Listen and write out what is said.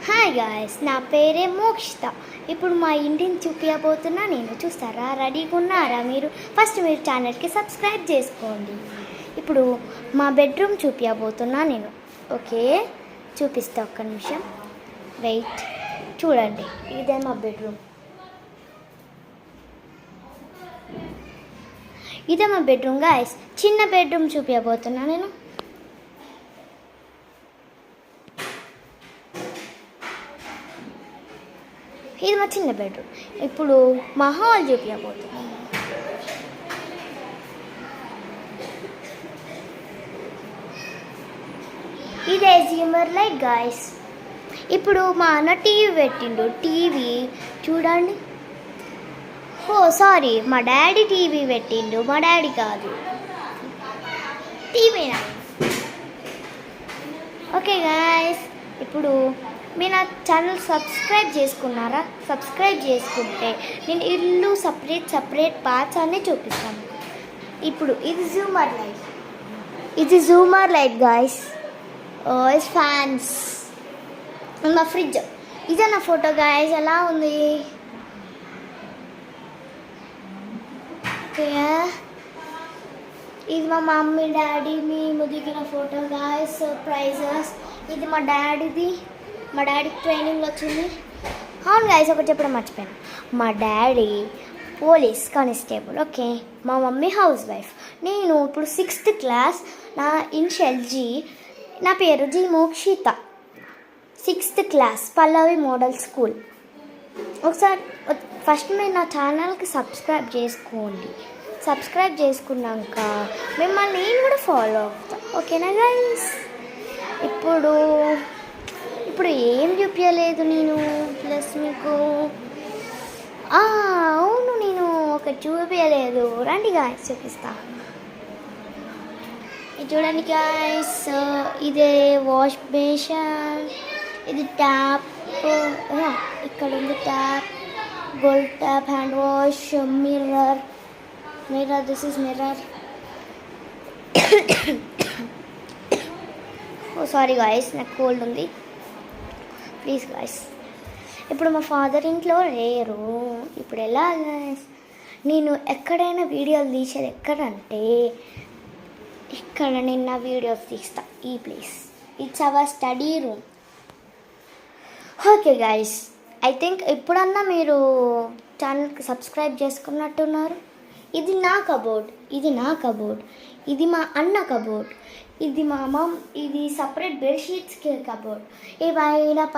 Hi guys, నా పేరే మోక్షిత. ఇప్పుడు మా ఇంటిని చూపించబోతున్నా. నేను చూస్తారా? రెడీగా ఉన్నారా మీరు? ఫస్ట్ మీరు ఛానల్కి సబ్స్క్రైబ్ చేసుకోండి. ఇప్పుడు మా బెడ్రూమ్ చూపించబోతున్నా నేను. ఓకే, చూపిస్తా, ఒక్క నిమిషం వెయిట్. చూడండి, ఇదే మా బెడ్రూమ్. ఇదే మా బెడ్రూమ్ గాయస్. చిన్న బెడ్రూమ్ చూపించబోతున్నా నేను. ఇది మా చిన్న బెడ్రూమ్. ఇప్పుడు మా హాల్ చూపించబోతున్నాను. ఇదే జిమ్మర్ లైట్ గాయస్. ఇప్పుడు మా అన్న టీవీ పెట్టిండు. టీవీ చూడండి. ఓ సారీ, మా డాడీ టీవీ పెట్టిండు. మా డాడీ కాదు, టీవీనా. ఓకే గాయస్, ఇప్పుడు మీరు నా ఛానల్ సబ్స్క్రైబ్ చేసుకున్నారా? సబ్స్క్రైబ్ చేసుకుంటే నేను ఇల్లు సపరేట్ పార్ట్స్ అన్నీ చూపిస్తాను. ఇప్పుడు ఇది జూమర్ లైట్ గాయస్. Is fans. మా ఫ్రిడ్జ్. ఇదే నా ఫోటో గాయస్. ఎలా ఉంది? ఓకే, ఇది మా మమ్మీ డాడీ మేము దిగిన ఫోటో గాయస్. సర్ప్రైజెస్. ఇది మా డాడీది. మా డాడీకి ట్రైనింగ్ వచ్చింది. అవును గాయస్, ఒకటి చెప్పడం మర్చిపోయాను. మా డాడీ పోలీస్ కానిస్టేబుల్. ఓకే, మా మమ్మీ హౌస్ వైఫ్. నేను ఇప్పుడు 6th క్లాస్. నా ఇనిషియల్ జీ. నా పేరు జీ మోక్షిత. 6th క్లాస్, పల్లవి మోడల్ స్కూల్. ఒకసారి ఫస్ట్ మీరు నా ఛానల్కి సబ్స్క్రైబ్ చేసుకోండి. సబ్స్క్రైబ్ చేసుకున్నాక మిమ్మల్ని నేను కూడా ఫాలో అవుతాను. ఓకేనా గైస్? ఇప్పుడు ఏం చూపించలేదు నేను. ప్లస్ మీకు అవును, నేను ఒకటి చూపించలేదు. రండి గాయస్, చూపిస్తా. ఇది చూడండి గాయస్. ఇదే వాష్ బేషన్. ఇది ట్యాప్. ఇక్కడ ఉంది tap, gold tap, hand wash, mirror. This is mirror. Oh sorry guys, నాకు కోల్డ్ ఉంది. Please guys. ఇప్పుడు మా ఫాదర్ ఇంట్లో లేరు. ఇప్పుడు ఎలా గాయస్? నేను ఎక్కడైనా వీడియోలు తీసేది ఎక్కడంటే ఇక్కడ నేను నా వీడియోస్ తీస్తా. ఈ place. It's our study room. Okay guys, I think ఇప్పుడన్నా మీరు ఛానల్కి సబ్స్క్రైబ్ చేసుకున్నట్టున్నారు. ఇది నా కబోర్డ్. ఇది మా అన్న కబోర్డ్. ఇది మా మమ్. ఇది సపరేట్ బెడ్షీట్స్కి కబోర్డ్. ఏవైనా